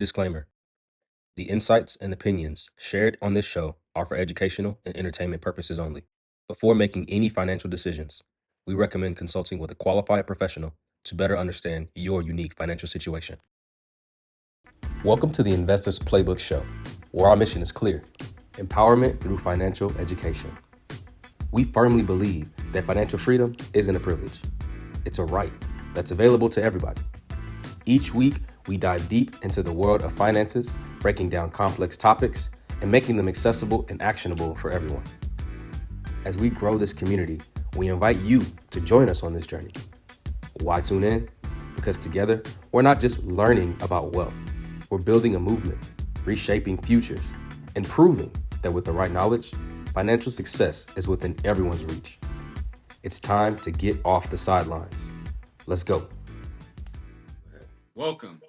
Disclaimer: the insights and opinions shared on this show are for educational and entertainment purposes only. Before making any financial decisions, we recommend consulting with a qualified professional to better understand your unique financial situation. Welcome to the Investors Playbook Show, where our mission is clear: empowerment through financial education. We firmly believe that financial freedom isn't a privilege, it's a right that's available to everybody. Each week, we dive deep into the world of finances, breaking down complex topics and making them accessible and actionable for everyone. As we grow this community, we invite you to join us on this journey. Why tune in? Because together, we're not just learning about wealth, we're building a movement, reshaping futures, and proving that with the right knowledge, financial success is within everyone's reach. It's time to get off the sidelines. Let's go. Welcome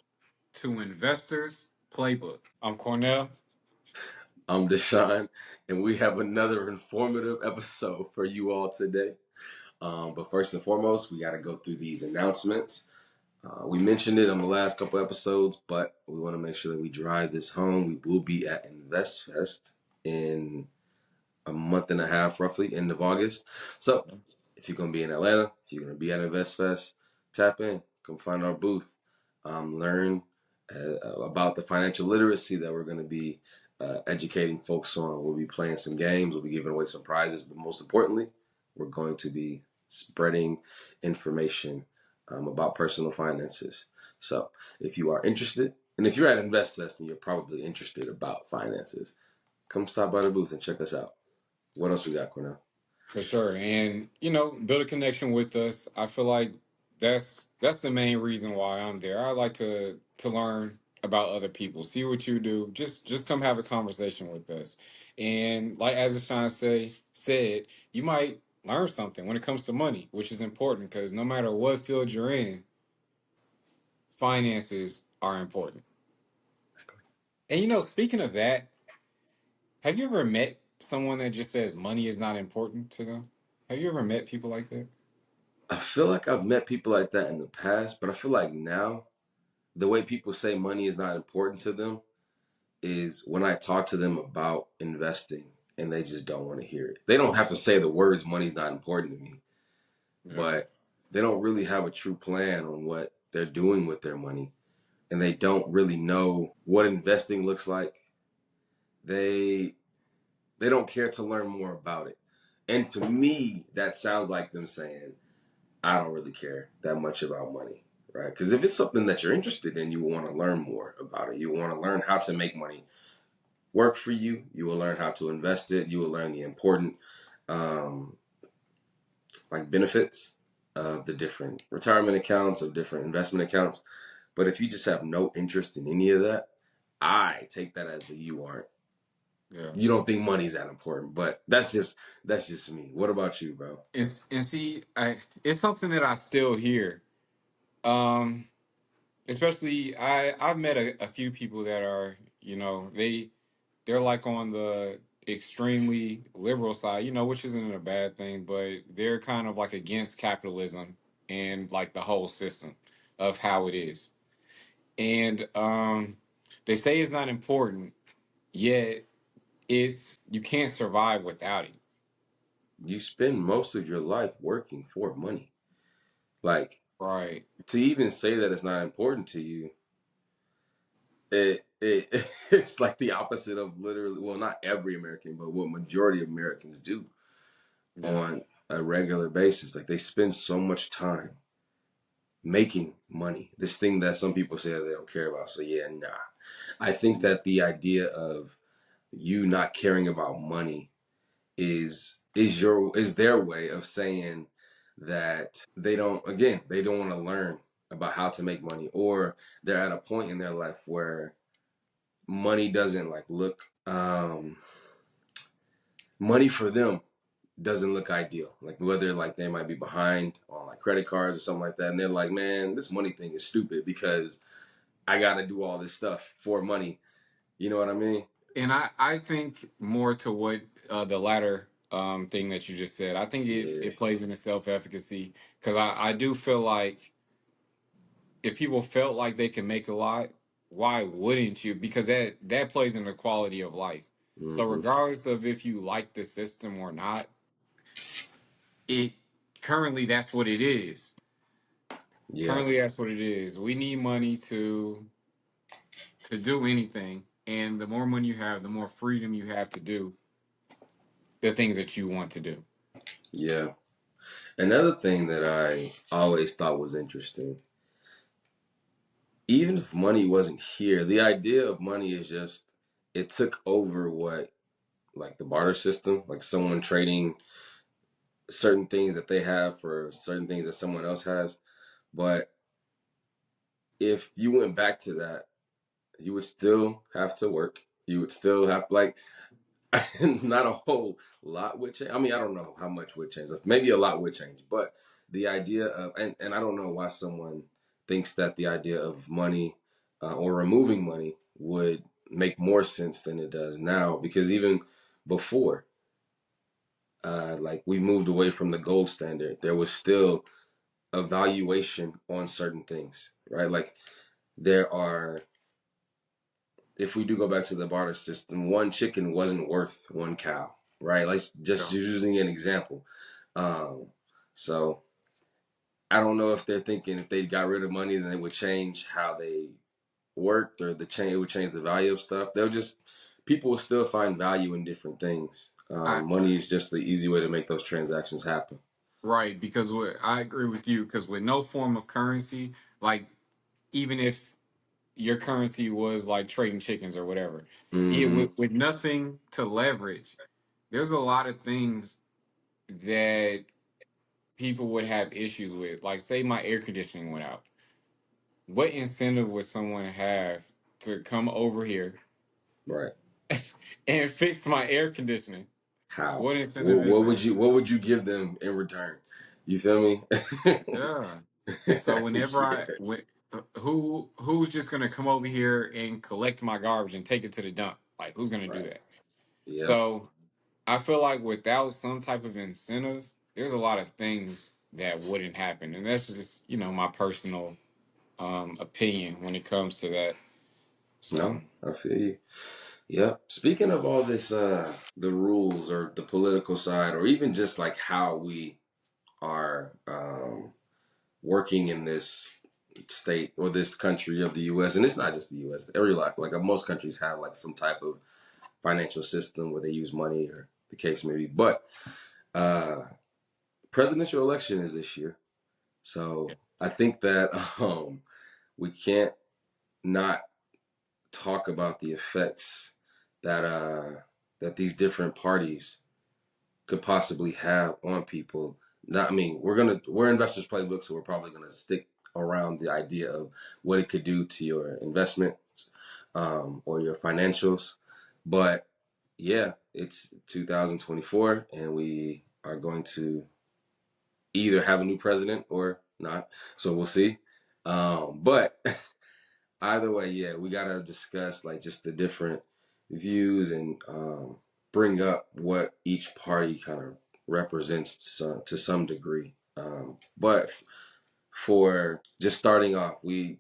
to Investors Playbook. I'm Cornell. I'm Deshaun, and we have another informative episode for you all today. But first and foremost, we got to go through these announcements. We mentioned it on the last couple episodes, but we want to make sure that we drive this home. We will be at InvestFest in a month and a half, roughly, end of August. So if you're going to be in Atlanta, if you're going to be at InvestFest, tap in, come find our booth, learn about the financial literacy that we're going to be educating folks on. We'll be playing some games, we'll be giving away some prizes, but most importantly, we're going to be spreading information about personal finances. So if you are interested, and if you're at InvestFest and you're probably interested about finances, come stop by the booth and check us out. What else we got, Cornell? For sure. And build a connection with us. I feel like that's the main reason why I'm there. I like to learn about other people, see what you do. Just come have a conversation with us. And like as Ashan said, you might learn something when it comes to money, which is important because no matter what field you're in, finances are important. And speaking of that, have you ever met someone that just says money is not important to them? Have you ever met people like that? I feel like I've met people like that in the past, but I feel like now the way people say money is not important to them is when I talk to them about investing and they just don't want to hear it. They don't have to say the words money's not important to me, Yeah. but they don't really have a true plan on what they're doing with their money, and they don't really know what investing looks like. They they don't care to learn more about it. And to me, that sounds like them saying, I don't really care that much about money, right? Because if it's something that you're interested in, you want to learn more about it. You want to learn how to make money work for you. You will learn how to invest it. You will learn the important um, benefits of the different retirement accounts, of different investment accounts. But if you just have no interest in any of that, I take that as a you aren't. Yeah. You don't think money's that important, but that's just me. What about you, bro? And see, it's something that I still hear. Um, Especially I've met a few people that are, they're like on the extremely liberal side, which isn't a bad thing, but they're kind of like against capitalism and like the whole system of how it is. And they say it's not important, yet it's you can't survive without it. You spend most of your life working for money. Like, Right. to even say that it's not important to you, it it's like the opposite of literally, well, not every American, but what majority of Americans do Yeah. on a regular basis. Like, they spend so much time making money, this thing that some people say that they don't care about. So yeah, nah, I think that the idea of you not caring about money is their way of saying that they don't want to learn about how to make money, or they're at a point in their life where money doesn't like look money for them doesn't look ideal. Like, whether like they might be behind on like credit cards or something like that, and they're like, man, this money thing is stupid because I gotta do all this stuff for money. You know what I mean? And I think more to what the latter thing that you just said. I think Yeah. it plays into self efficacy because I do feel like if people felt like they can make a lot why wouldn't you? Because that plays in the quality of life. So Hmm. regardless of if you like the system or not, it currently that's what it is. Yeah, Currently that's what it is. We need money to do anything, and the more money you have, the more freedom you have to do the things that you want to do. yeah. Another thing that I always thought was interesting, even if money wasn't here, the idea of money is just it took over what like the barter system, like someone trading certain things that they have for certain things that someone else has. But if you went back to that, you would still have to work. You would still have like not a whole lot would change. I mean, I don't know how much would change. Maybe a lot would change, but the idea of and I don't know why someone thinks that the idea of money or removing money would make more sense than it does now. Because even before, like we moved away from the gold standard, there was still a valuation on certain things, right? Like there are if we do go back to the barter system, one chicken wasn't worth one cow, right? Like just Yeah. using an example. Um, so I don't know if they're thinking if they got rid of money, then it would change how they worked, or it would change the value of stuff. They'll just people will still find value in different things. I Money is just the easy way to make those transactions happen. Right, because I agree with you because with no form of currency, like even if your currency was like trading chickens or whatever, it Mm-hmm. with nothing to leverage, there's a lot of things that people would have issues with. Like say my air conditioning went out. What incentive would someone have to come over here Right. and fix my air conditioning? How? What incentive is there? What would you give them in return? You feel me? Yeah. So whenever Yeah. who's just gonna come over here and collect my garbage and take it to the dump? Like who's gonna do Right. that? Yeah. So I feel like without some type of incentive, there's a lot of things that wouldn't happen, and that's just my personal opinion when it comes to that. So No, I feel you. Yep. Speaking of all this, the rules or the political side, or even just like how we are working in this state or this country of the U.S. And it's not just the U.S. Every like most countries have like some type of financial system where they use money or the case may be. But uh, presidential election is this year, so I think that we can't not talk about the effects that that these different parties could possibly have on people. Not, I mean, we're investors playbook, so we're probably gonna stick around the idea of what it could do to your investments or your financials. But yeah, it's 2024, and we are going to either have a new president or not. So we'll see. But either way, yeah, we gotta discuss like just the different views and bring up what each party kind of represents to some degree. But for just starting off, we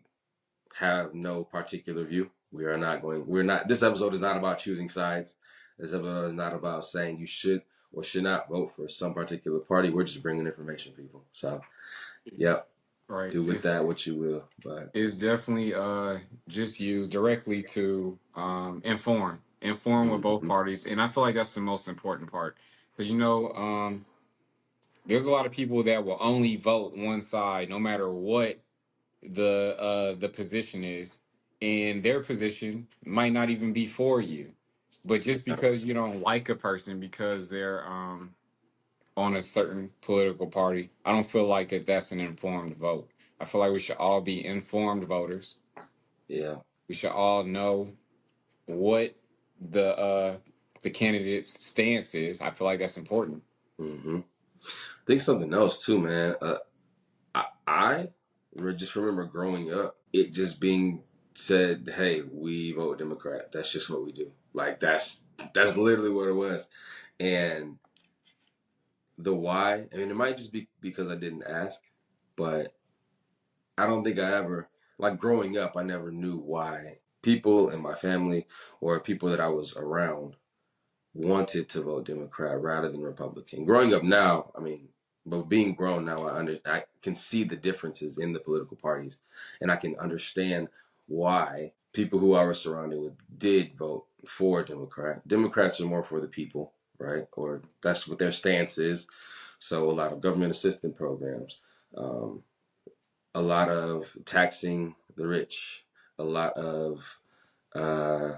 have no particular view. We are not going. We're not. This episode is not about choosing sides. This episode is not about saying you should or should not vote for some particular party. We're just bringing information, people. So, yep, right, do with that what you will. But it's definitely just used directly to inform with both mhm, parties, and I feel like that's the most important part because there's a lot of people that will only vote one side no matter what the position is, and their position might not even be for you, but just yeah, because you don't like a person because they're on a certain political party, I don't feel like that's an informed vote. I feel like we should all be informed voters. yeah. We should all know what the candidate's stance is. I feel like that's important. Hmm. Think something else too, man. Just remember growing up, it just being said, "Hey, we vote Democrat. That's just what we do." Like that's literally what it was, and the why. I mean, it might just be because I didn't ask, but I don't think I ever. like growing up, I never knew why people in my family or people that I was around wanted to vote Democrat rather than Republican. Growing up now, I mean, but being grown now, I can see the differences in the political parties, and I can understand why people who I was surrounded with did vote for Democrat. Democrats are more for the people, right? Or that's what their stance is. So a lot of government assistance programs, um, a lot of taxing the rich, a lot of uh,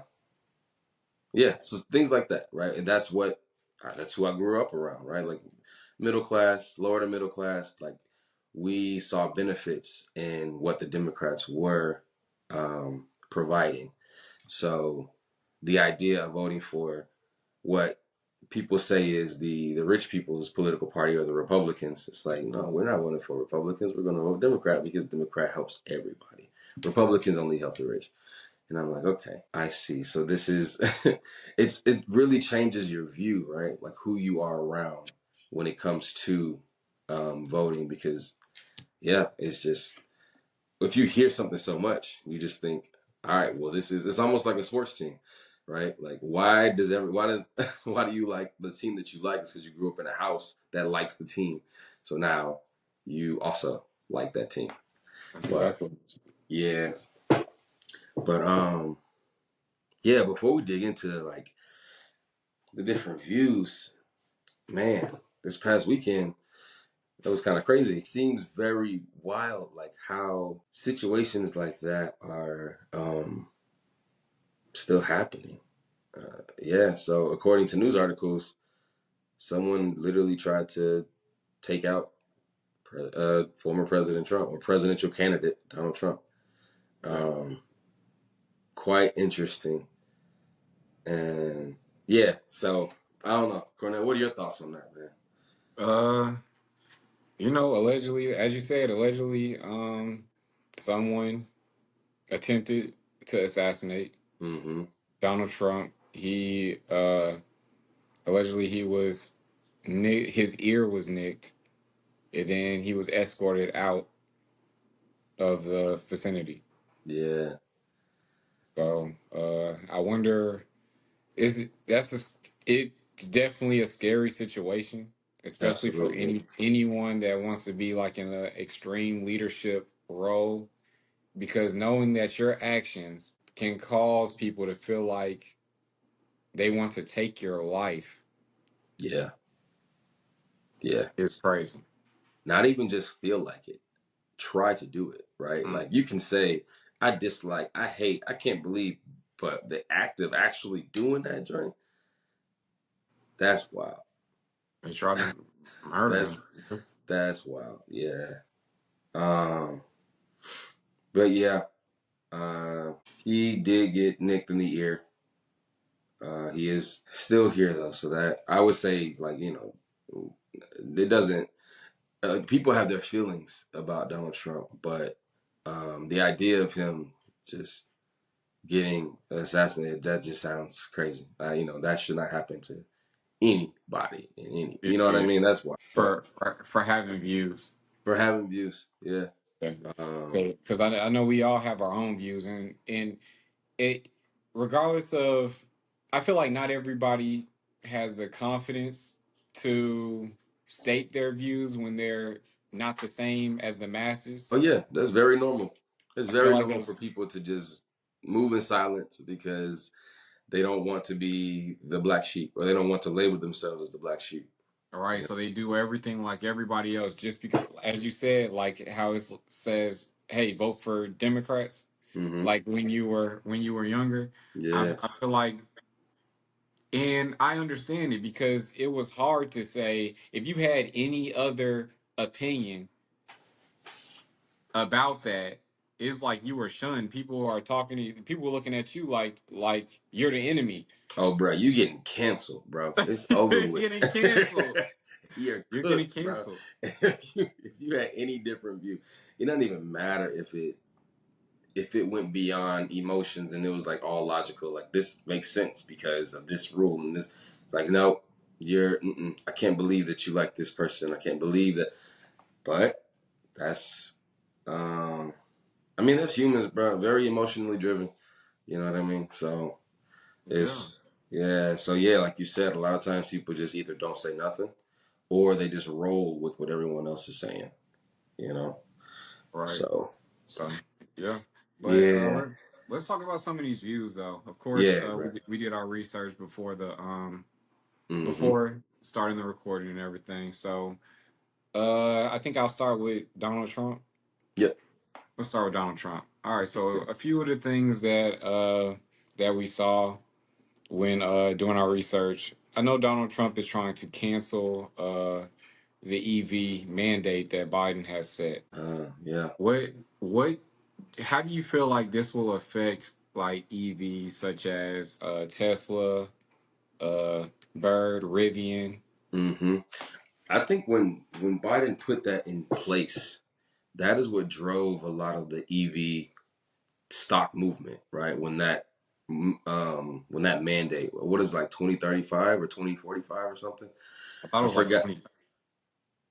yeah, so things like that, right? And that's who I grew up around, right? Like middle class, lower to middle class, like we saw benefits in what the Democrats were providing. So the idea of voting for what people say is the rich people's political party or the Republicans, it's like, no, we're not voting for Republicans. We're going to vote Democrat because Democrat helps everybody. Republicans only help the rich. And I'm like, okay, I see. So this is, it really changes your view, right? Like who you are around when it comes to voting, because yeah, it's just, if you hear something so much, you just think, all right, well, it's almost like a sports team, right? Like why do you like the team that you like? It's because you grew up in a house that likes the team. So now you also like that team. That's But exactly. yeah, but yeah, before we dig into like the different views, man, this past weekend, that was kind of crazy. Seems very wild, like how situations like that are still happening. Yeah, so according to news articles, someone literally tried to take out former President Trump or presidential candidate Donald Trump. Yeah. Um, Quite interesting. And yeah, so I don't know. Cornell, what are your thoughts on that, man? Uh, allegedly, as you said, someone attempted to assassinate Mm-hmm. Donald Trump. He allegedly he was his ear was nicked, and then he was escorted out of the vicinity. Yeah, So I wonder, it's definitely a scary situation, especially for absolutely. anyone that wants to be like in an extreme leadership role, because knowing that your actions can cause people to feel like they want to take your life Yeah, yeah. is crazy. Not even just feel like it. Try to do it, right? Mm. Like you can say, I dislike, I hate, I can't believe, but the act of actually doing that joint, that's wild. They tried to murder That's him. that's wild. Yeah. Um, but yeah, he did get nicked in the ear. He is still here though, so that I would say, like, it doesn't. People have their feelings about Donald Trump, but the idea of him just getting assassinated, that just sounds crazy. That should not happen to anybody in any, you know what I Yeah, mean? That's why. But for having views. for having views, yeah. Um, Because I know we all have our own views, and it, regardless of, I feel like not everybody has the confidence to state their views when they're not the same as the masses. oh yeah, that's very normal. It's I feel very like normal for it's people to just move in silence because they don't want to be the black sheep, or they don't want to label themselves as the black sheep. all right. So they do everything like everybody else, just because, as you said, like how it says, "Hey, vote for Democrats." Hmm. Like when you were younger, Yeah. I feel like, and I understand it because it was hard to say if you had any other opinion about that. It's like you were shunned. People are talking to you. People were looking at you like you're the enemy. Oh, bro, you getting canceled, bro. It's over You're with. getting canceled. You're You're getting cooked, bro. canceled. If you had any different view, it doesn't even matter if it went beyond emotions and it was like all logical. Like this makes sense because of this rule and this. It's like no, I can't believe that you like this person. I can't believe that. But that's um I mean, that's humans, bro. Very emotionally driven. You know what I mean? So Yeah. it's yeah. So yeah, like you said, a lot of times people just either don't say nothing or they just roll with what everyone else is saying. You know. Right. So So yeah, but yeah, let's talk about some of these views though. Of course, yeah, bro. we did our research Mm-hmm. before starting the recording and everything. So I think I'll start with Donald Trump. Yep. Let's start with Donald Trump. All right. So Okay. a few of the things that we saw when doing our research. I know Donald Trump is trying to cancel the EV mandate that Biden has set. Yeah. What how do you feel like this will affect like EVs such as Tesla, uh Bird, Rivian? Mm-hmm. I think when Biden put that in place, that is what drove a lot of the EV stock movement, right? When that mandate, what is it, like 2035 or 2045 or something? I thought it I was like forgot. 20.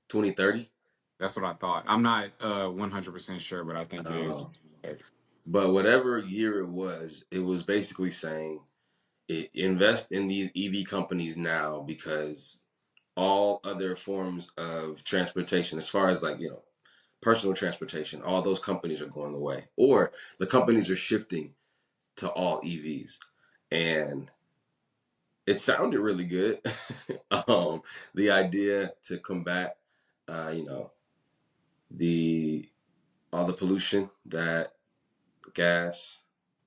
2030. That's what I thought. I'm not 100% sure, but I think it is. But whatever year it was basically saying invest in these EV companies now because all other forms of transportation, as far as like, personal transportation, all those companies are going away, or the companies are shifting to all EVs. And it sounded really good. The idea to combat, you know, the all the pollution that gas,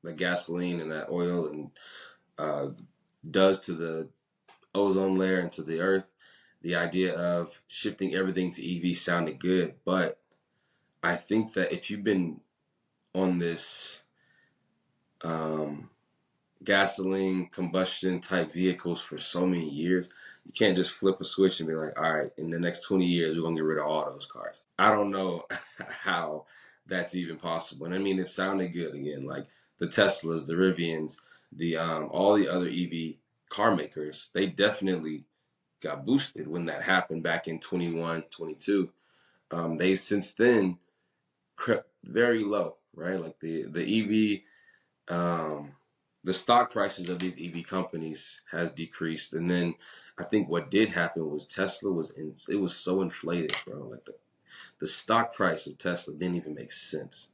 the gasoline and that oil and uh, does to the ozone layer and to the earth. The idea of shifting everything to EV sounded good, but I think that if you've been on this um, gasoline combustion type vehicles for so many years, you can't just flip a switch and be like, all right, in the next 20 years, we're going to get rid of all those cars. I don't know how that's even possible. And I mean, it sounded good again, like the Teslas, the Rivians, the all the other EV car makers, they definitely got boosted when that happened back in 21, 22. They since then crept very low, right? Like the EV, the stock prices of these EV companies has decreased, and then I think what did happen was Tesla it was so inflated, bro. Like the stock price of Tesla didn't even make sense.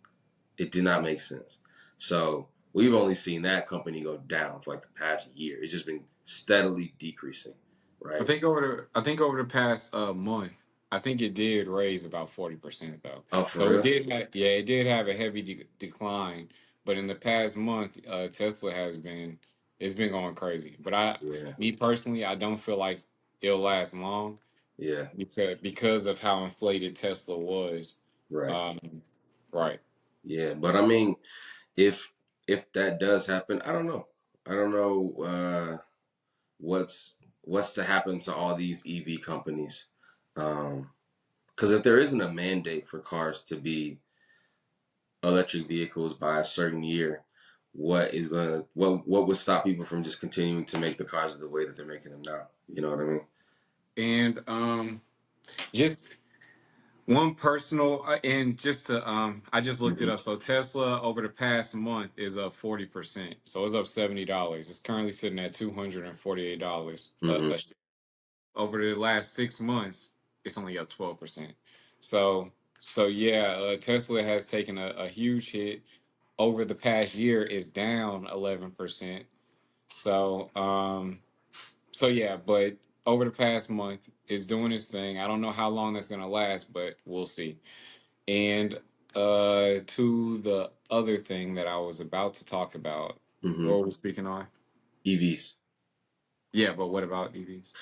It did not make sense. So we've only seen that company go down for like the past year. It's just been steadily decreasing, right? I think over the past month, I think it did raise about 40% though. Oh, for So it real? did yeah, it did have a heavy decline, but in the past month, Tesla has been it's been going crazy. But Yeah, me personally, I don't feel like it'll last long yeah, because of how inflated Tesla was. right. Um, right. Yeah, but I mean, if if that does happen, I don't know. I don't know what's to happen to all these EV companies. Because if there isn't a mandate for cars to be electric vehicles by a certain year, what would stop people from just continuing to make the cars the way that they're making them now? You know what I mean? And just one personal and just to I just looked it Hmm. up. So Tesla over the past month is up 40%. So it's up $70. It's currently sitting at $248. Hmm. Over the last 6 months, it's only up 12%. So yeah, Tesla has taken a huge hit. Over the past year, is down 11%. So yeah, but over the past month, it's doing its thing. I don't know how long that's gonna last, but we'll see. And to the other thing that I was about to talk about, Hmm. what were we speaking on? EVs. Yeah, but what about EVs?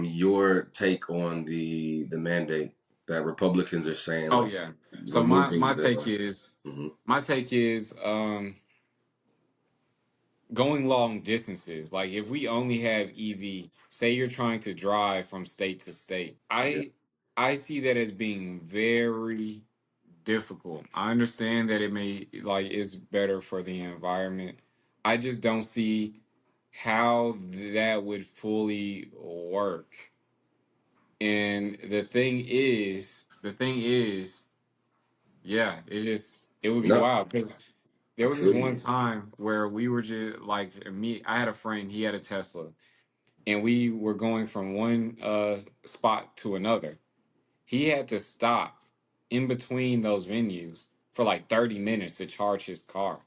Your take on the mandate that Republicans are saying, Oh like yeah. So removing the. Mhm. my take is going long distances. Like if we only have EV, say you're trying to drive from state to state, Yeah. I see that as being very difficult. I understand that it may like is better for the environment. I just don't see how that would fully work. And the thing is, yeah, it's just It would be No, wild because I there was this feel one you. time where we were just like me. I had a friend. He had a Tesla, and we were going from one spot to another. He had to stop in between those venues for like 30 minutes to charge his car.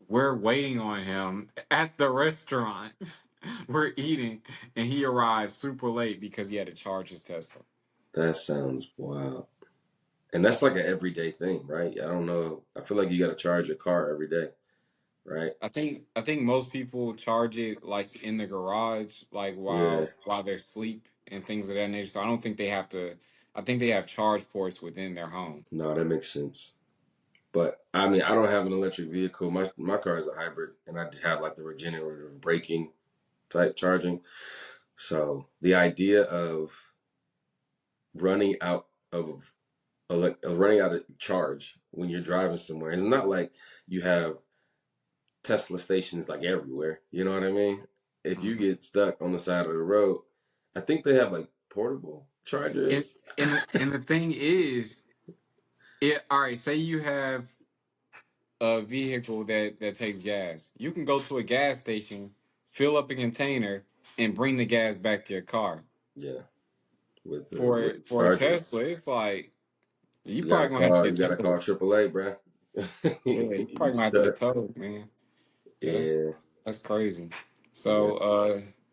We're waiting on him at the restaurant. We're eating, and he arrived super late because he had to charge his Tesla. That sounds wild. And that's like an everyday thing, right? I don't know. I feel like you got to charge your car every day, right? I think most people charge it like in the garage, like Yeah. while they're asleep and things of that nature. So I don't think they have to. I think they have charge ports within their home. No, that makes sense. But I mean, I don't have an electric vehicle. My car is a hybrid, and I have like the regenerative braking type charging. So the idea of running out of running out of charge when you're driving somewhere, it's not like you have Tesla stations like everywhere. You know what I mean? If you Mhm. get stuck on the side of the road, I think they have like portable And chargers. and the thing is, all right. Say you have a vehicle that takes gas. You can go to a gas station, fill up a container, and bring the gas back to your car. Yeah, with For a charging. Tesla, it's like you You gotta probably gonna have to call. get You gotta call towed. AAA, bruh. Yeah, you You probably gonna have to get stuck. towed, man. Yeah, Yeah, that's crazy. yeah. So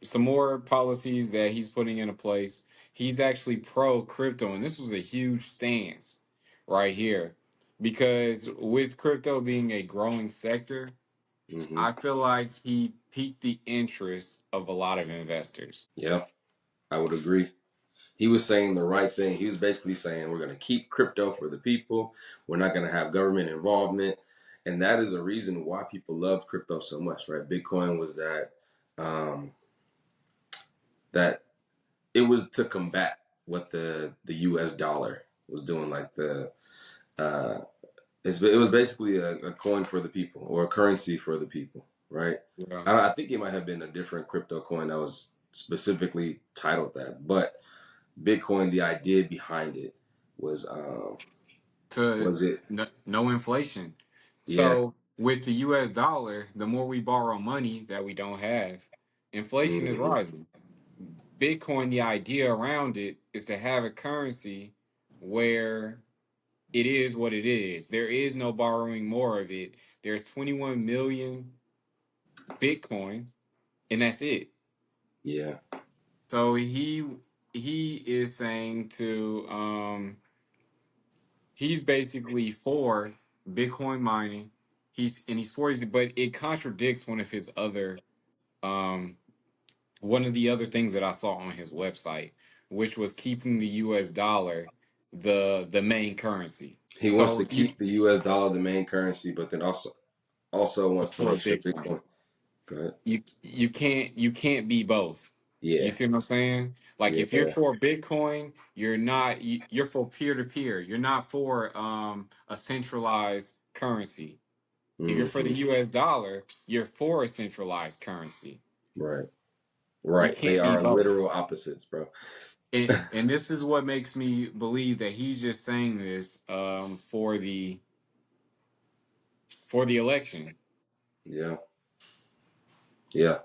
some more policies that he's putting into place. He's actually pro crypto, and this was a huge stance right here. Because with crypto being a growing sector, Hmm. I feel like he piqued the interest of a lot of investors. Yeah, I would agree. He was saying the right thing. He was basically saying we're gonna keep crypto for the people. We're not gonna have government involvement, and that is a reason why people love crypto so much, right? Bitcoin was um, that it was to combat what the U.S. dollar was doing, like uh, it was basically a coin for the people or a currency for the people, right? Yeah. I think it might have been a different crypto coin that was specifically titled that, but Bitcoin, the idea behind it was To was it? no inflation. Yeah. So with the US dollar, the more we borrow money that we don't have, inflation is Hmm. rising. Bitcoin, the idea around it is to have a currency where it is what it is. There is no borrowing more of it. There's 21 million Bitcoin, and that's it. Yeah. So he is saying to he's basically for Bitcoin mining. He's for it, but it contradicts um one of the other things that I saw on his website, which was keeping the US dollar the main currency. He wants to So you keep the U.S. dollar the main currency, but then also wants to for make sure Bitcoin. Bitcoin. Go ahead. You can't be both. You Yeah. see what I'm saying? Like if you're Yeah. for Bitcoin, you're for peer to peer. You're not for a centralized currency. If you're for the Hmm. US dollar, you're for a centralized currency. Right. You Right. They can't be are both. literal opposites, bro. And this is what makes me believe that he's just saying this for the election. Yeah. Yeah.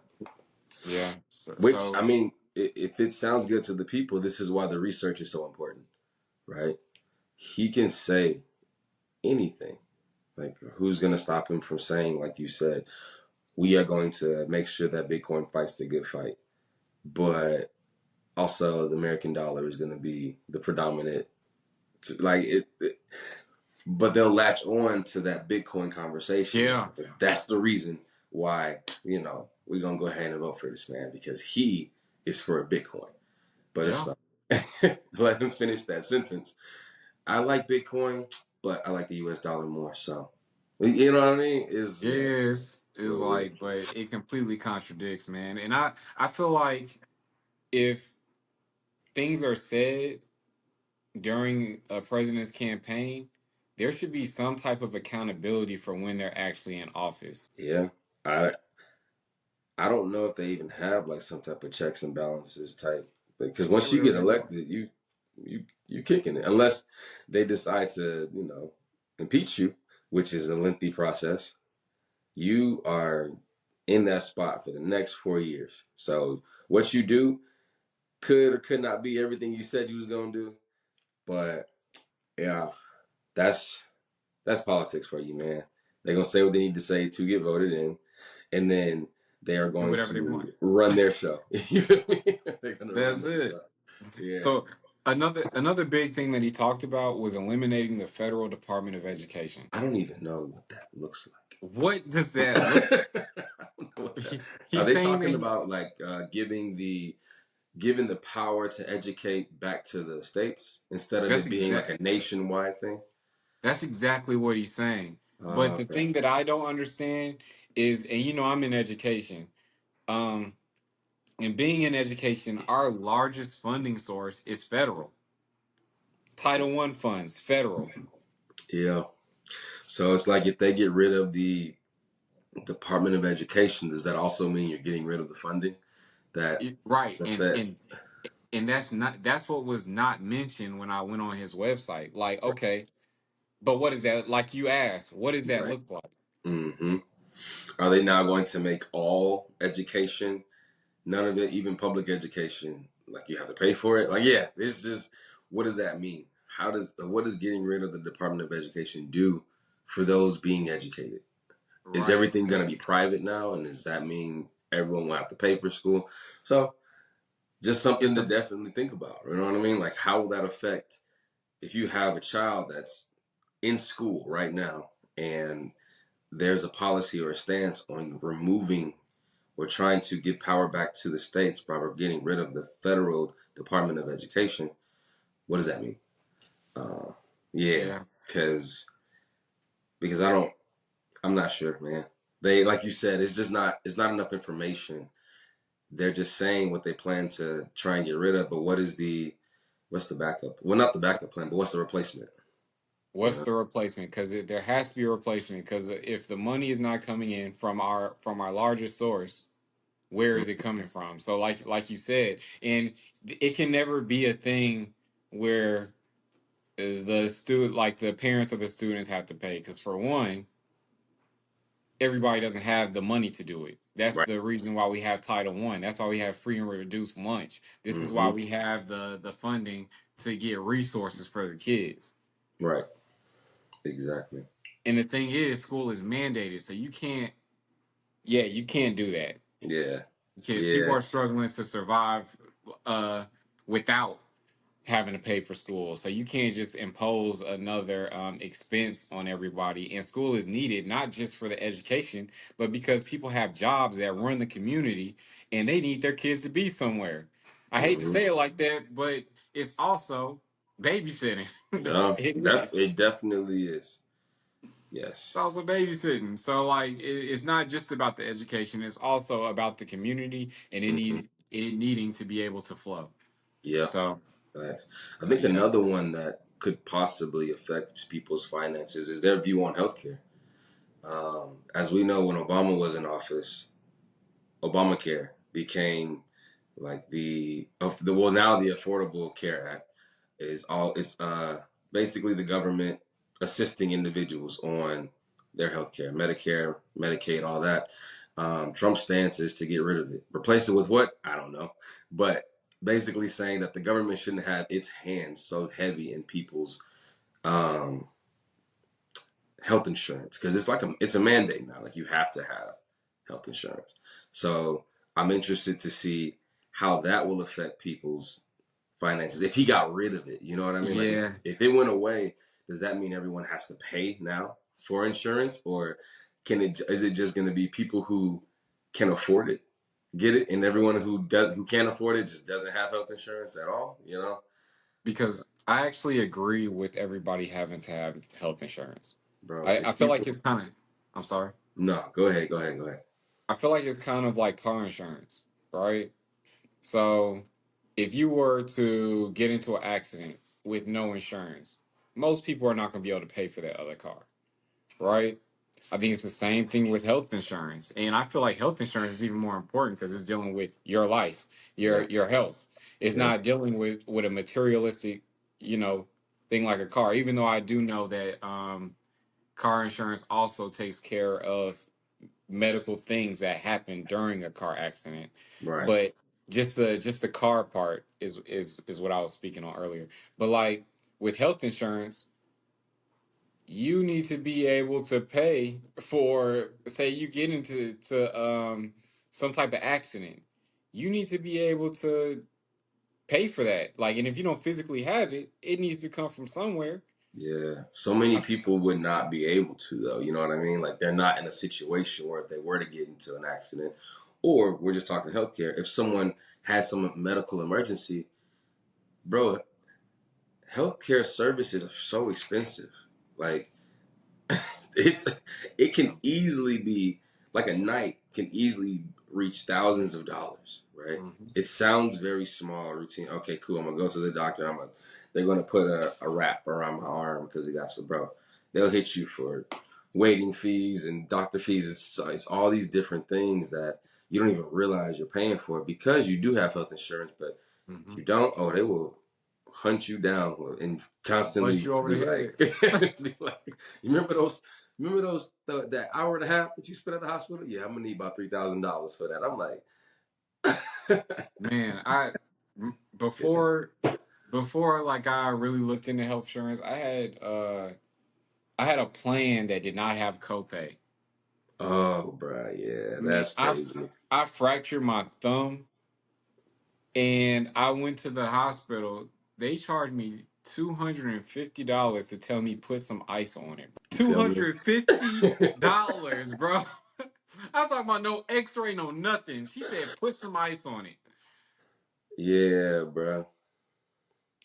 Yeah. So, Which I so mean, if it sounds good to the people, this is why the research is so important, right? He can say anything. Like, who's going to stop him from saying, like you said, we are going to make sure that Bitcoin fights the good fight, but also the American dollar is going to be the predominant, like but they'll latch on to that Bitcoin conversation. So yeah, that's the reason why, we're going to go ahead and vote for this man because he is for Bitcoin. But it's yeah. like, let him finish that sentence. I like Bitcoin, but I like the US dollar more. So, you know what I mean? Yeah, It's a it's little weird. like, but it completely contradicts, man. And I feel like if things are said during a president's campaign, there should be some type of accountability for when they're actually in office. Yeah. I I don't know if they even have like some type of checks and balances type because They once you get really don't. elected, you kicking it unless they decide to, impeach you, which is a lengthy process, you are in that spot for the next 4 years. So what you do could or could not be everything you said you was gonna do. But yeah, that's that's politics for you, man. They're gonna say what they need to say to get voted in, and then they are Do going whatever they want. to run their show. You feel me? They're gonna run That's their it. show. Yeah. So another big thing that he talked about was eliminating the federal Department of Education. I don't even know what that looks like. What does that look? I don't know what that. Are He's they saying that talking about like giving the power to educate back to the states instead of that's it being like exact a nationwide thing? that's exactly what he's saying. But the Okay. thing that I don't understand is, and I'm in education, um, and being in education, our largest funding source is federal. Title One funds, federal. Yeah. So it's like if they get rid of the Department of Education, does that also mean you're getting rid of the funding that Right. the And Fed? that's what was not mentioned when I went on his website. Like, okay, but what is that? Like you asked, what does that Right. look like? Mm-hmm. Are they now going to make all education, none of it, even public education, like you have to pay for it? Like, yeah, it's just, what does that mean? What does getting rid of the Department of Education do for those being educated? Is Right. everything going to be private now? And does that mean everyone will have to pay for school? So, just something If to the definitely think about. You know what I mean? Like, how will that affect if you have a child that's in school right now and there's a policy or a stance on removing or trying to give power back to the states by getting rid of the federal Department of Education? What does that mean? Uh, yeah, yeah, because because I'm not sure, man. They, like you said, it's not enough information. They're just saying what they plan to try and get rid of, but what's the backup? Well, not the backup plan, but what's the replacement? You what's know? the replacement? Because there has to be a replacement. Because if the money is not coming in from our largest source, where is it coming from? So like you said, and it can never be a thing where the student, like the parents of the students, have to pay. Because for one, everybody doesn't have the money to do it. That's Right. the reason why we have Title One. That's why we have free and reduced lunch. This is why Mm-hmm. we have the funding to get resources for the kids. Right. Exactly. And the thing is, school is mandated, so you can't do that. Yeah. People Yeah. are struggling to survive uh, without having to pay for school. So you can't just impose another expense on everybody. And school is needed not just for the education, but because people have jobs that run the community and they need their kids to be somewhere. I hate to Mm-hmm. say it like that, but it's also babysitting. Yeah. It is. It definitely is. It's Yes. also babysitting. So like it's not just about the education, it's also about the community and Mm-hmm. it needing to be able to flow. Yeah. So Facts. I so think yeah. another one that could possibly affect people's finances is their view on healthcare. As we know, when Obama was in office, Obamacare became like now the Affordable Care Act is all it's basically the government assisting individuals on their health care, Medicare, Medicaid, all that. Trump's stance is to get rid of it. Replace it with what? I don't know. But basically saying that the government shouldn't have its hands so heavy in people's um, health insurance because it's a mandate now. Like you have to have health insurance. So I'm interested to see how that will affect people's finances if he got rid of it. You know what I mean? Like Yeah. if it went away, does that mean everyone has to pay now for insurance, or can it is it just going to be people who can afford it get it, and everyone who can't afford it just doesn't have health insurance at all? You know, Because I actually agree with everybody having to have health insurance. bro. I If feel people like it's kind of, I'm sorry. no, go ahead, go ahead, go ahead. I feel like it's kind of like car insurance, right? So if you were to get into an accident with no insurance, most people are not going to be able to pay for that other car, right? I think it's the same thing with health insurance. And I feel like health insurance is even more important because it's dealing with your life, Yeah, your health. It's yeah, not dealing with a materialistic, you know, thing like a car. Even though I do know that car insurance also takes care of medical things that happen during a car accident. Right. But just the car part is what I was speaking on earlier. But like with health insurance, you need to be able to pay for, say you get into some type of accident. You need to be able to pay for that. Like, and if you don't physically have it, it needs to come from somewhere. Yeah. So many people would not be able to, though. You know what I mean? Like, they're not in a situation where if they were to get into an accident, or we're just talking healthcare, if someone had some medical emergency, bro, healthcare services are so expensive. Like, it's it Yeah. can easily be like a night can easily reach thousands of dollars, right? Mhm. It sounds very small, routine. Okay, cool. I'm gonna go to the doctor. They're gonna put a wrap around my arm because they got some bro. They'll hit you for waiting fees and doctor fees. It's all these different things that you don't even realize you're paying for because you do have health insurance. But if Mhm. you don't, oh, they will hunt you down and Bust constantly you over be the like, head. be like, you remember those? Remember that hour and a half that you spent at the hospital? Yeah, I'm gonna need about $3,000 for that. I'm like, Man, yeah. before like I really looked into health insurance, I had a plan that did not have copay. Oh, bro, yeah, Man, that's crazy. I fractured my thumb and I went to the hospital. They charged me $250 to tell me put some ice on it. You feel me? $250, bro. I'm talking about no X-ray, no nothing. She said put some ice on it. Yeah, bro.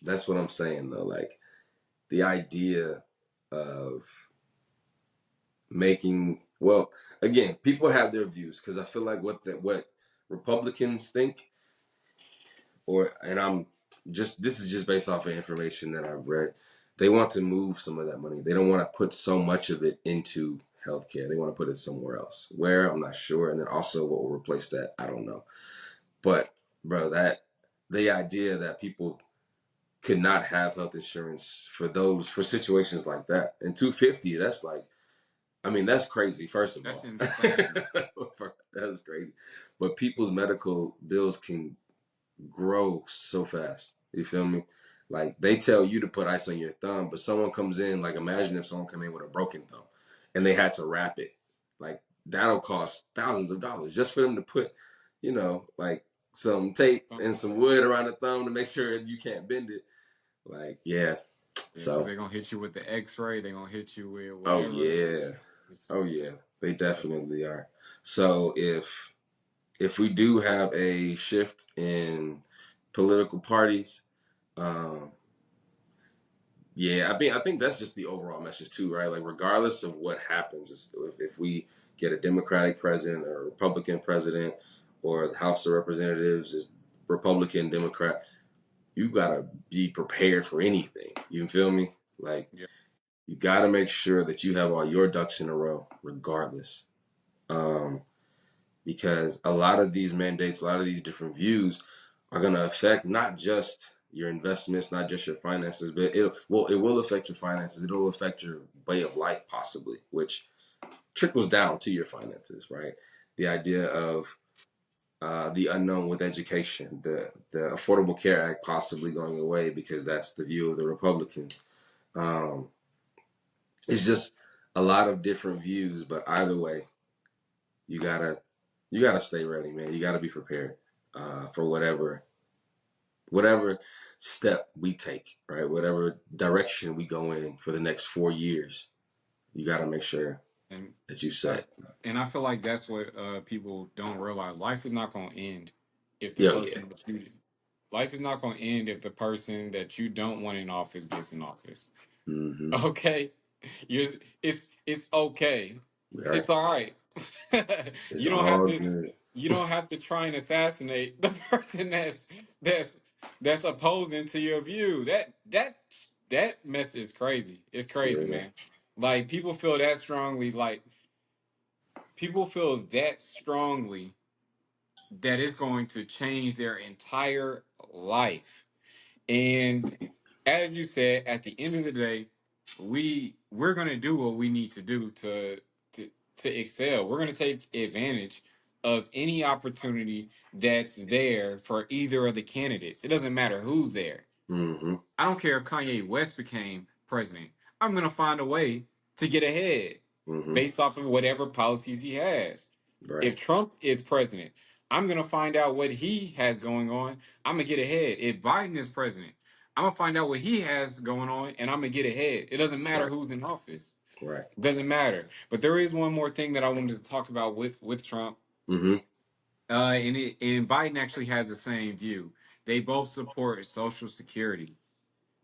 That's what I'm saying though. Like the idea of making well, again, people have their views because I feel like what Republicans think or and I'm just this is just based off of information that I've read. They want to move some of that money. They don't want to put so much of it into healthcare. They want to put it somewhere else. Where I'm not sure. And then also what will replace that, I don't know. But bro, that the idea that people could not have health insurance for situations like that. And 250, that's like I mean, that's crazy, first of That's all. insane. That's crazy. But people's medical bills can grow so fast. You feel me? Like they tell you to put ice on your thumb, but someone comes in, like imagine if someone come in with a broken thumb and they had to wrap it. Like that'll cost thousands of dollars just for them to put, like some tape and some wood around the thumb to make sure you can't bend it. Like, yeah. Yeah, because So, they're gonna hit you with the X-ray. They're gonna hit you with oh whatever. yeah. It's- Oh yeah. They definitely are. So if we do have a shift in political parties, um, yeah, I think that's just the overall message too, right? Like, regardless of what happens, if we get a Democratic president or a Republican president, or the House of Representatives is Republican, Democrat, you gotta be prepared for anything. You feel me? Like, yeah, you gotta make sure that you have all your ducks in a row, regardless. Um, because a lot of these mandates, a lot of these different views are going to affect not just your investments, not just your finances, but it will affect your finances. It'll affect your way of life possibly, which trickles down to your finances, right? The idea of the unknown with education, the Affordable Care Act possibly going away because that's the view of the Republicans. Um, it's just a lot of different views, but either way, you gotta you gotta stay ready, man. You gotta be prepared for whatever step we take, right? Whatever direction we go in for the next 4 years, you gotta make sure and that you I set. and I feel like that's what people don't realize. Life is not gonna end if the Yeah, yeah. person that you life is not gonna end if the person that you don't want in office gets in office. Mm-hmm. Okay, you're it's okay. All It's right. all right. It's you don't have all to good. you don't have to try and assassinate the person that's that's opposing to your view. That mess is crazy. It's crazy, Yeah. man. Like people feel that strongly that it's going to change their entire life. And as you said, at the end of the day, we're gonna do what we need to do to excel. We're gonna take advantage of any opportunity that's there for either of the candidates. It doesn't matter who's there. Mm-hmm. I don't care if Kanye West became president. I'm going to find a way to get ahead Mm-hmm. based off of whatever policies he has. Right. If Trump is president, I'm going to find out what he has going on. I'm going to get ahead. If Biden is president, I'm going to find out what he has going on and I'm going to get ahead. It doesn't matter Right. who's in office. Right. It doesn't matter. But there is one more thing that I wanted to talk about with Trump. Mm-hmm. And Biden actually has the same view. They both support Social Security.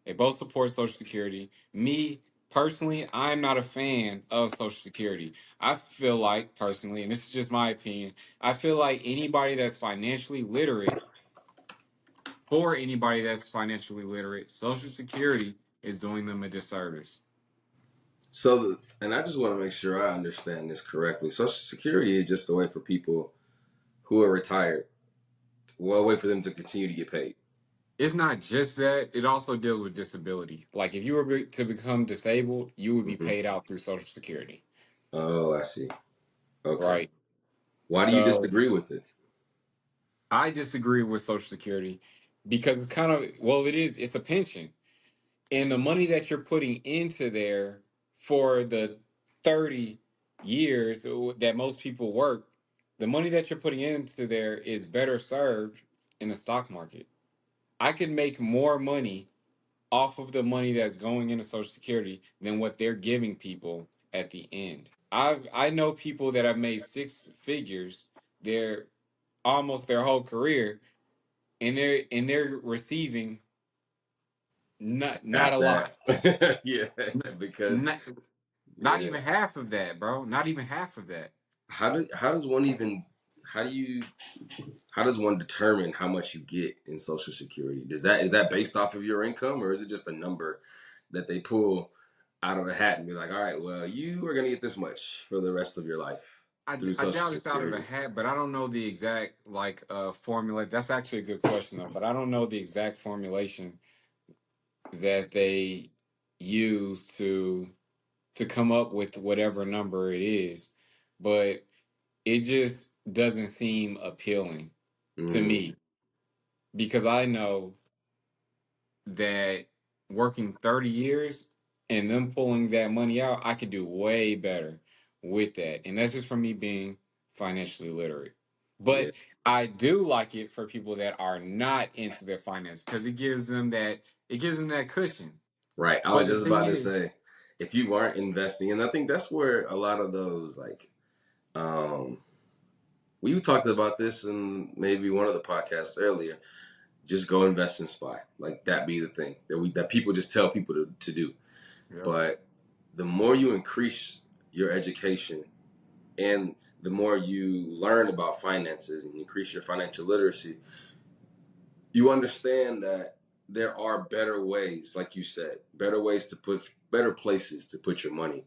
They both support Social Security. Me personally, I'm not a fan of Social Security. I feel like personally, and this is just my opinion, I feel like anybody that's financially literate, for anybody that's financially literate, Social Security is doing them a disservice. So, and I just want to make sure I understand this correctly. Social Security is just a way for people who are retired, well, a way for them to continue to get paid. It's not just that, it also deals with disability. Like if you were to become disabled, you would be Mm-hmm. paid out through Social Security. Oh, I see. Okay. Right. Why do you So disagree with it? I disagree with Social Security because it's kind of, well, it's a pension. And the money that you're putting into there for the 30 years that most people work, the money that you're putting into there is better served in the stock market. I could make more money off of the money that's going into Social Security than what they're giving people at the end. I know people that have made six figures their almost their whole career, and they're receiving not At a that. lot. Yeah, because Not, not yeah. even half of that, bro. Not even half of that. How does one even how do you how does one determine how much you get in Social Security? Is that based off of your income, or is it just a number that they pull out of a hat and be like, all right, well, you are gonna get this much for the rest of your life through I Social doubt it's out of a Security? hat, but I don't know the exact formula. That's actually a good question though, but I don't know the exact formulation that they use to come up with whatever number it is. But it just doesn't seem appealing to Mm, me because I know that working 30 years and them pulling that money out, I could do way better with that. And that's just from me being financially literate. yeah, But I do like it for people that are not into their finance because it gives them that cushion. right. I was But the just thing about to is, say, if you aren't investing, and I think that's where a lot of those um, we talked about this in maybe one of the podcasts earlier. Just go invest in SPY. Like that be the thing that people just tell people to do. yep, But the more you increase your education and the more you learn about finances and increase your financial literacy, you understand that there are better ways, like you said, better ways to put better places to put your money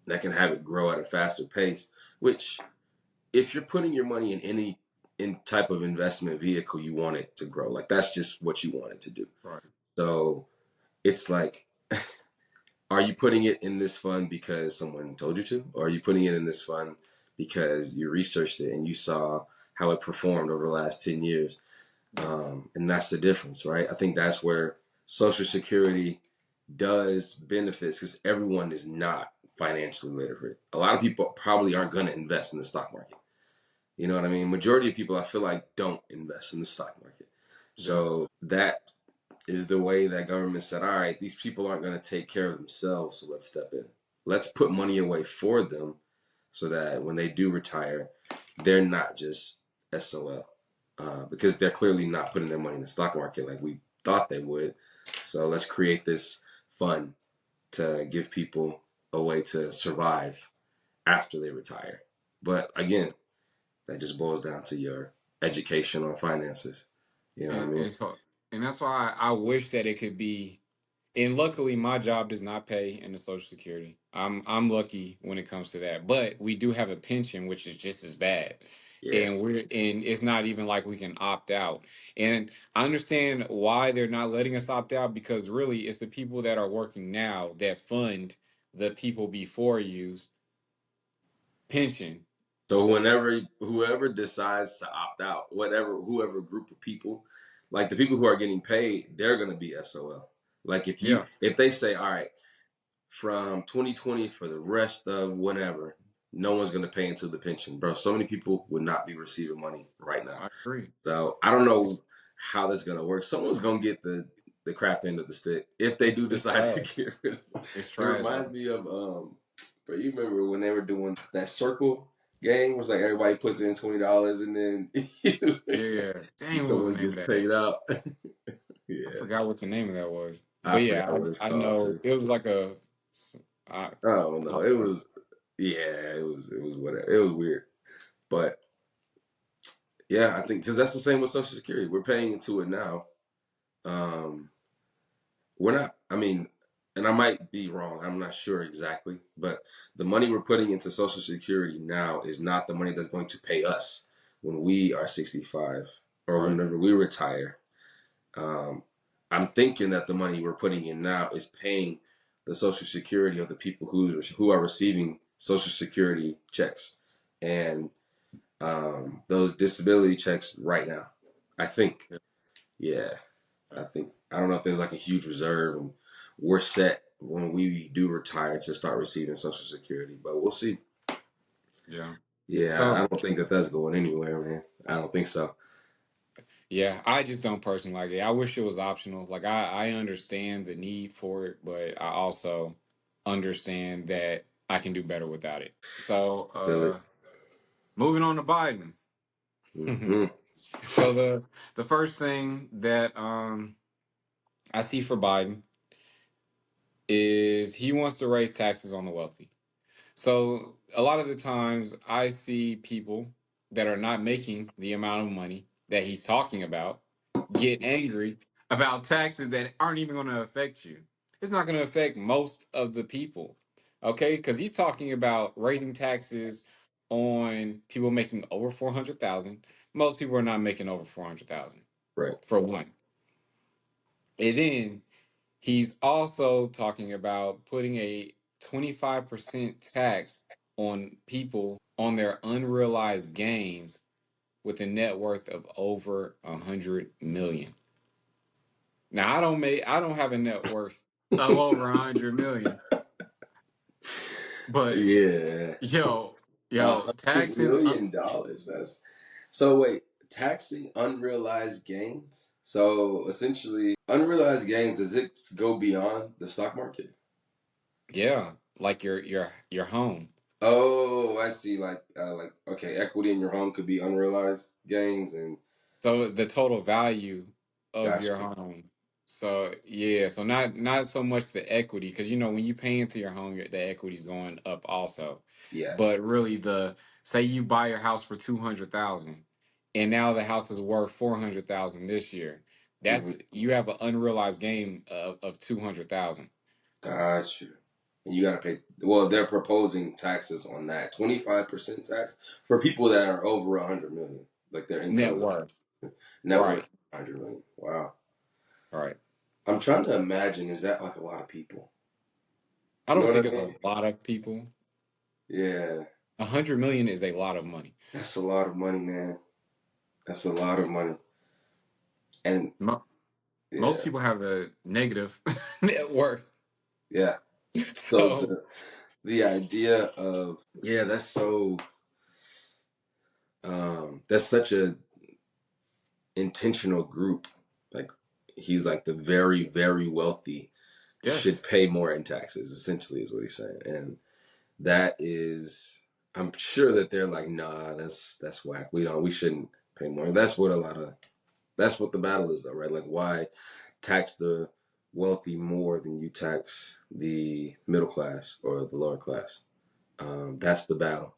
that can have it grow at a faster pace, which if you're putting your money in any in type of investment vehicle you want it to grow, like that's just what you want it to do. right. So it's like, are you putting it in this fund because someone told you to? Or are you putting it in this fund because you researched it and you saw how it performed over the last 10 years? Yeah. And that's the difference, right? I think that's where Social Security does benefits because everyone is not financially literate. A lot of people probably aren't going to invest in the stock market. You know what I mean? Majority of people, I feel like, don't invest in the stock market. Yeah. So that is the way that government said, all right, these people aren't going to take care of themselves, so let's step in. Let's put money away for them so that when they do retire, they're not just SOL. Because they're clearly not putting their money in the stock market like we thought they would. So let's create this fund to give people a way to survive after they retire. But again, that just boils down to your education on finances. You know what I And mean? so and that's why I wish that it could be. And luckily, my job does not pay into Social Security. I'm lucky when it comes to that. But we do have a pension, which is just as bad. Yeah. and it's not even like we can opt out. And I understand why they're not letting us opt out, because really it's the people that are working now that fund the people before you's pension. So whenever whoever decides to opt out, whoever group of people, like the people who are getting paid, they're gonna be SOL. Like Yeah, if they say, all right, from 2020 for the rest of whatever, no one's gonna pay into the pension, bro. So many people would not be receiving money right now. I agree. So I don't know how that's gonna work. Someone's gonna get the crap end of the stick if they do It's decide to trash. get rid of it. It's It trash, reminds bro. me of but you remember when they were doing that circle game was like everybody puts in $20 and then Yeah. Dang, what was someone the name gets of that? paid out. I Yeah. forgot what the name of that was. I But forgot yeah, what it's I called know too. it was like a. I, I don't I know. It don't know. was yeah, it was whatever. It was weird. But yeah, I think because that's the same with Social Security. We're paying into it now. Um We're not, I mean, and I might be wrong. I'm not sure exactly, but the money we're putting into Social Security now is not the money that's going to pay us when we are 65 or Right. whenever we retire. Um, I'm thinking that the money we're putting in now is paying the Social Security of the people who are receiving Social Security checks and those disability checks right now. I think, Yeah. yeah. I don't know if there's like a huge reserve and we're set when we do retire to start receiving Social Security, but we'll see. Yeah. Yeah, I So don't think that that's going anywhere, man. I don't think so. yeah, I just don't personally like it. I wish it was optional. Like I understand the need for it, but I also understand that I can do better without it. So Feel it. moving on to Biden. Hmm. So the first thing that I see for Biden is he wants to raise taxes on the wealthy. So a lot of the times I see people that are not making the amount of money that he's talking about get angry about taxes that aren't even going to affect you. It's not going to affect most of the people. Okay? Cuz he's talking about raising taxes on people making over 400,000. Most people are not making over 400,000 Right. for one. And then he's also talking about putting a 25% tax on people on their unrealized gains with a net worth of over 100 million. Now I don't have a net worth of over 100 million, but Yeah. yo, A yo, hundred taxing million dollars. That's so wait, taxing unrealized gains. So essentially unrealized gains, does it go beyond the stock market? yeah, like your home. Oh, I see. Like okay, equity in your home could be unrealized gains, and So the total value of gotcha. your home. So yeah, so not so much the equity, because you know when you pay into your home, the equity's going up also. Yeah. But really, the say you buy your house for 200,000, and now the house is worth 400,000 this year. Hmm. That's you have an unrealized gain of 200,000. Gotcha. And you got to pay. Well, they're proposing taxes on that 25% tax for people that are over 100 million, like their Net income worth. net worth Right. 100 million. Wow. Right. I'm trying to imagine. Is that like a lot of people? I You know don't what think I it's a mean? lot of people. Yeah, 100 million is a lot of money. that's a lot of money, man. That's a lot of money. And Most yeah, people have a negative net worth. yeah. So So the idea of yeah, that's such a intentional group. Like he's like the very very wealthy should yes, pay more in taxes. Essentially, is what he's saying, and that is. I'm sure that they're like, nah, that's whack. We shouldn't pay more. That's what the battle is, though, right? Like, why tax the wealthy more than you tax the middle class or the lower class? That's the battle,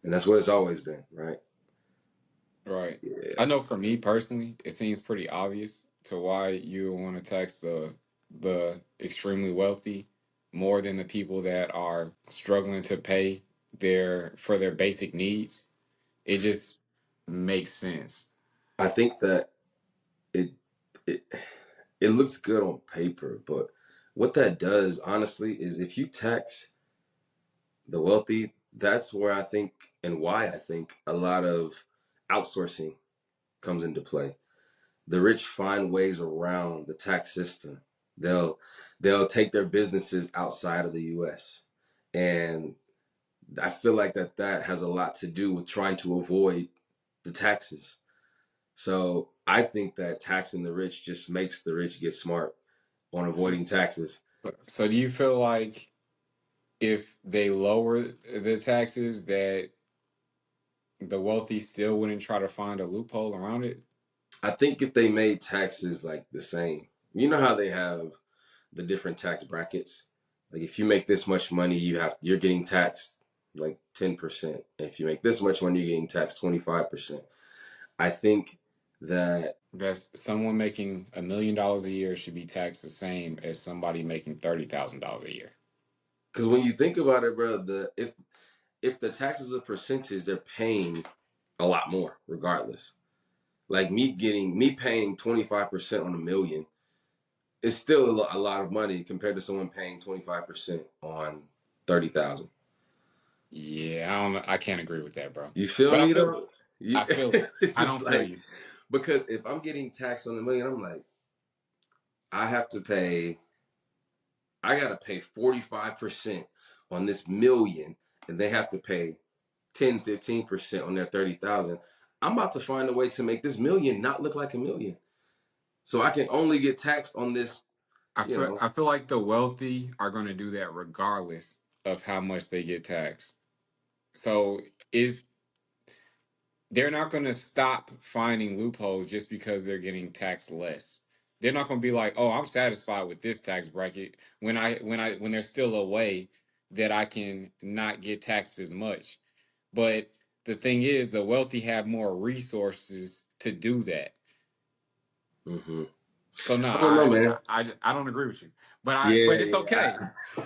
and that's what it's always been, right? right. I Yeah. know for me personally, it seems pretty obvious to why you want to tax the extremely wealthy more than the people that are struggling to pay their for their basic needs. It just makes sense. I think that it it it looks good on paper, but what that does honestly is if you tax the wealthy, that's where I think and why I think a lot of outsourcing comes into play. The rich find ways around the tax system. They'll they'll take their businesses outside of the US. And I feel like that has a lot to do with trying to avoid the taxes. So I think that taxing the rich just makes the rich get smart on So, avoiding taxes. so do you feel like if they lower the taxes, that the wealthy still wouldn't try to find a loophole around it? I think if they made taxes like the same, you know how they have the different tax brackets. Like if you make this much money, you're getting taxed like 10%. If you make this much money, you're getting taxed 25%. I think that That someone making $1 million a year should be taxed the same as somebody making $30,000 a year. because when you think about it, bro, the if the taxes are percentage, they're paying a lot more regardless. Like me paying 25% on a million is still a lot of money compared to someone paying 25% on 30,000. Yeah, I don't know. I can't agree with that, bro. You feel But I me feel you. though? You, I feel it. it's I just don't feel like you. because if I'm getting taxed on a million, I'm like, I have to pay. I gotta pay 45% on this million, and they have to pay 10, 15% on their 30,000. I'm about to find a way to make this million not look like a million, so I can only get taxed on this. You know. I feel like the wealthy are going to do that regardless of how much they get taxed. So is they're not going to stop finding loopholes just because they're getting taxed less. They're not going to be like, "Oh, I'm satisfied with this tax bracket," when there's still a way that I can not get taxed as much. But the thing is, the wealthy have more resources to do that. Hmm. So no, I don't know, man. I don't agree with you. But Yeah, it's yeah. okay.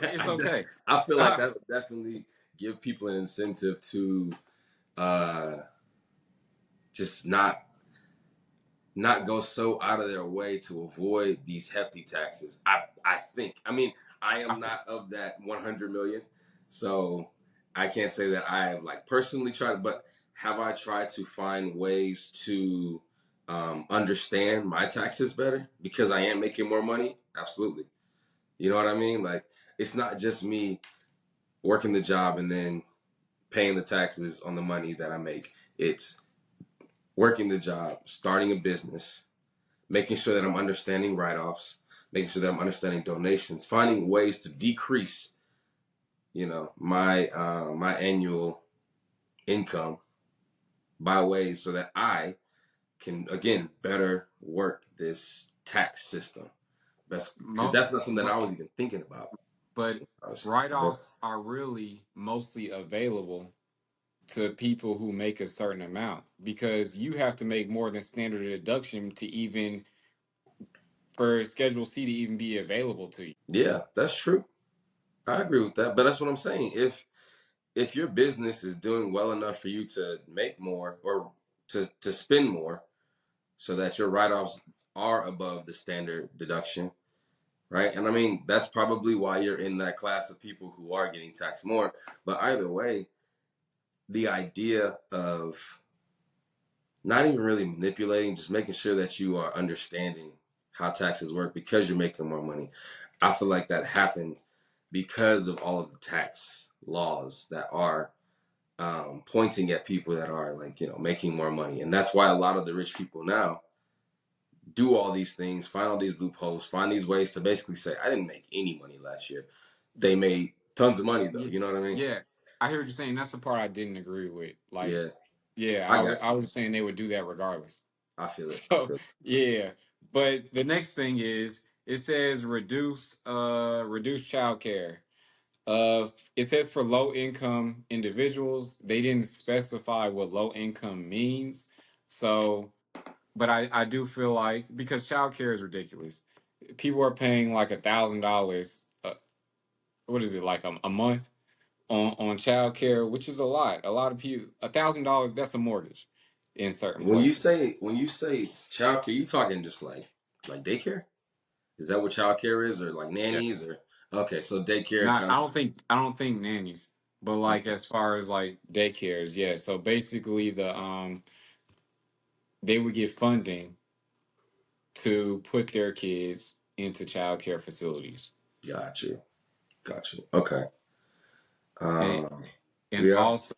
It's okay. I feel like Uh, that would definitely give people an incentive to uh, just not go so out of their way to avoid these hefty taxes. I think. I mean, I I am feel, not of that 100 million, so I can't say that I have like personally tried. But have I tried to find ways to understand my taxes better because I am making more money? Absolutely. You know what I mean? Like it's not just me working the job and then paying the taxes on the money that I make. It's working the job, starting a business, making sure that I'm understanding write-offs, making sure that I'm understanding donations, finding ways to decrease, my annual income by ways so that I can again better work this tax system. That's because mo, that's not something I but was even thinking about. but I was, but write-offs are really mostly available to people who make a certain amount because you have to make more than standard deduction to even for Schedule C to even be available to you. yeah, that's true. I agree with that. But that's what I'm saying. If your business is doing well enough for you to make more or to spend more so that your write-offs are above the standard deduction, right? And I mean, that's probably why you're in that class of people who are getting taxed more. But either way, the idea of not even really manipulating, just making sure that you are understanding how taxes work because you're making more money. I feel like that happens because of all of the tax laws that are pointing at people that are like making more money, and that's why a lot of the rich people now do all these things, find all these loopholes, find these ways to basically say, I didn't make any money last year. They made tons of money though. Yeah, You know what I mean? yeah. I hear what you're saying. That's the part I didn't agree with. Like, Yeah, yeah, I got I you. was saying they would do that regardless. I feel it. I So feel it. yeah, but the next thing is it says reduce child care. It says for low income individuals. They didn't specify what low income means. So, but I do feel like because child care is ridiculous. People are paying like $1,000. What is it like a month on child care, which is a lot. A lot of people, $1,000, that's a mortgage in certain When you places. say childcare, you talking just like daycare? Is that what childcare is, or like nannies, Yes. or okay? So daycare Not, I counts. don't think, I don't think nannies, but like Okay, as far as like daycares, yeah. So basically, they would get funding to put their kids into child care facilities, got you, got you. Okay. and Um, and yeah, also,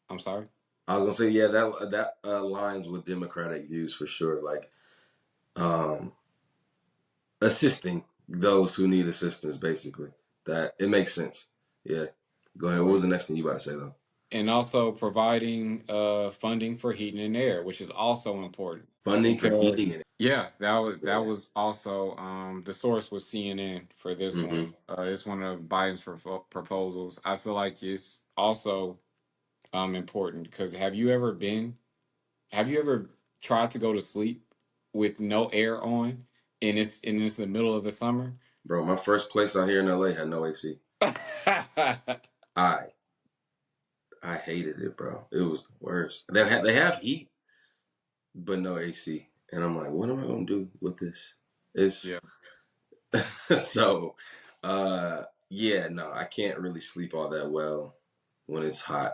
I'm sorry. I was gonna say yeah that aligns with Democratic views for sure. Like um, assisting those who need assistance, basically. That it makes sense. Yeah. Go ahead. What was the next thing you about to say though? And also providing funding for heating and air, which is also important Funding for heating because and yeah, that yeah. was also the source was CNN for this Mm-hmm. one. It's one of Biden's proposals. I feel like it's also important because have you ever tried to go to sleep with no air on and it's the middle of the summer? Bro, my first place out here in LA had no AC. I I hated it, bro. It was the worst. They have heat, but no AC, and I'm like, what am I gonna do with this? It's Yeah, so, yeah, no, I can't really sleep all that well when it's hot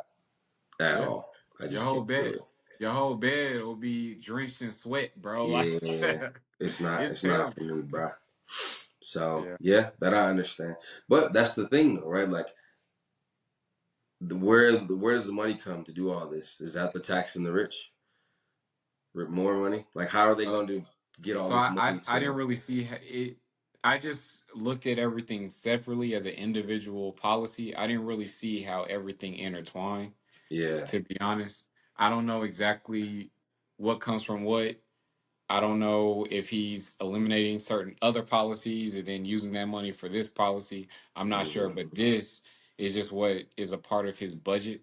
at yeah. all. I Your just whole can't do bed, it. your whole bed will be drenched in sweat, bro. Like Yeah, it's it's not terrible. for me, bro. So Yeah. yeah, that I understand. But that's the thing, though, right? Like, where does the money come to do all this? Is that the taxing the rich? More money? Like, how are they Uh, going to get all so this money I to? didn't really see it. I just looked at everything separately as an individual policy. I didn't really see how everything intertwined. Yeah. To be honest, I don't know exactly what comes from what. I don't know if he's eliminating certain other policies and then using that money for this policy. I'm not sure, Hmm. but this is just what is a part of his budget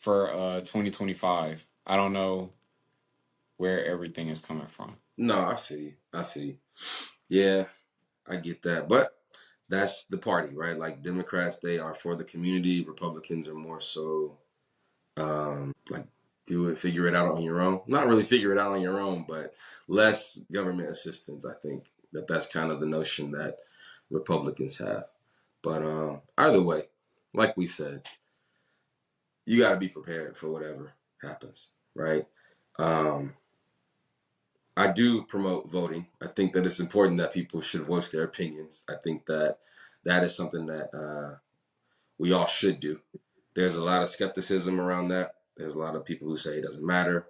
for 2025. I don't know where everything is coming from. No, I feel you. I feel you. Yeah, I get that. But that's the party, right? Like Democrats, they are for the community. Republicans are more so like do it, figure it out on your own. Not really figure it out on your own, but less government assistance. I think that's kind of the notion that Republicans have. But either way, like we said, you got to be prepared for whatever happens, right? Um, I do promote voting. I think that it's important that people should voice their opinions. I think that that is something that we all should do. There's a lot of skepticism around that. There's a lot of people who say it doesn't matter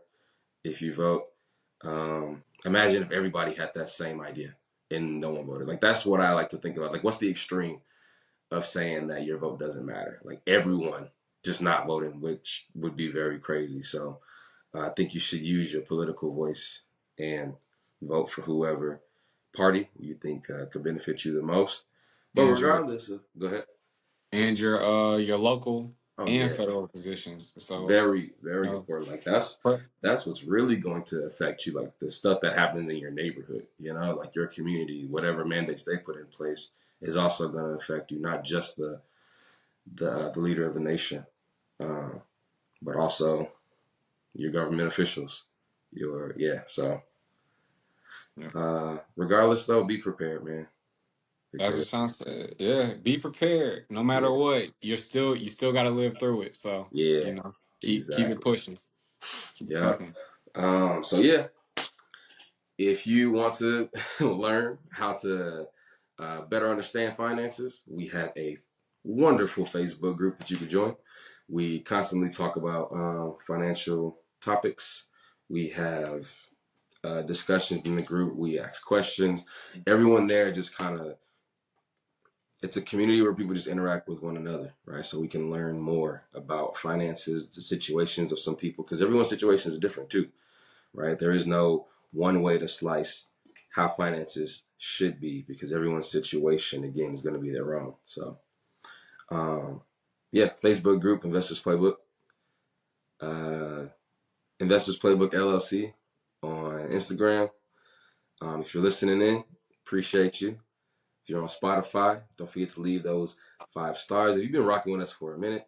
if you vote. Imagine if everybody had that same idea and no one voted. Like that's what I like to think about. Like, what's the extreme of saying that your vote doesn't matter? Like everyone just not voting, which would be very crazy. So I think you should use your political voice and vote for whoever party you think could benefit you the most. But And your regardless of, go ahead. your local Oh and yeah, federal positions. So very very you know, important. Like per- that's what's really going to affect you. Like the stuff that happens in your neighborhood, like your community, whatever mandates they put in place is also going to affect you. Not just the leader of the nation, uh, but also your government officials. Your yeah. So yeah. regardless though, be prepared, man. That's Because what Sean said. Yeah, be prepared. No matter yeah, what, you still got to live through it. So yeah, keep it exactly. pushing, keep Yep. trucking. So yeah, if you want to learn how to better understand finances, we have a wonderful Facebook group that you can join. We constantly talk about financial topics. We have discussions in the group. We ask questions. Everyone there just kind of, it's a community where people just interact with one another, right? So we can learn more about finances, the situations of some people, because everyone's situation is different too, right? There is no one way to slice how finances should be because everyone's situation, again, is going to be their own. So, um, yeah, Facebook group, Investors Playbook, uh, Investors Playbook LLC on Instagram. If you're listening in, appreciate you. If you're on Spotify, don't forget to leave those 5 stars. If you've been rocking with us for a minute,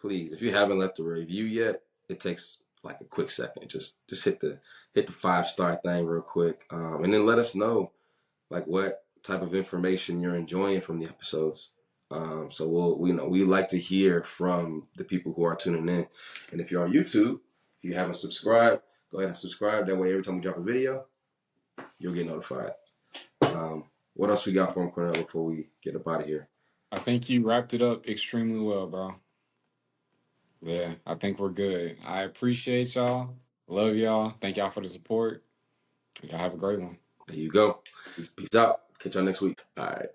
please, if you haven't left a review yet, it takes like a quick second. Just hit the 5-star thing real quick, and then let us know like what type of information you're enjoying from the episodes. So we like to hear from the people who are tuning in. And if you're on YouTube, if you haven't subscribed, go ahead and subscribe. That way, every time we drop a video, you'll get notified. What else we got for him, Cornell, before we get up out of here? I think you wrapped it up extremely well, bro. Yeah, I think we're good. I appreciate y'all. Love y'all. Thank y'all for the support. Y'all have a great one. There you go. Peace. Peace out. Catch y'all next week. All right.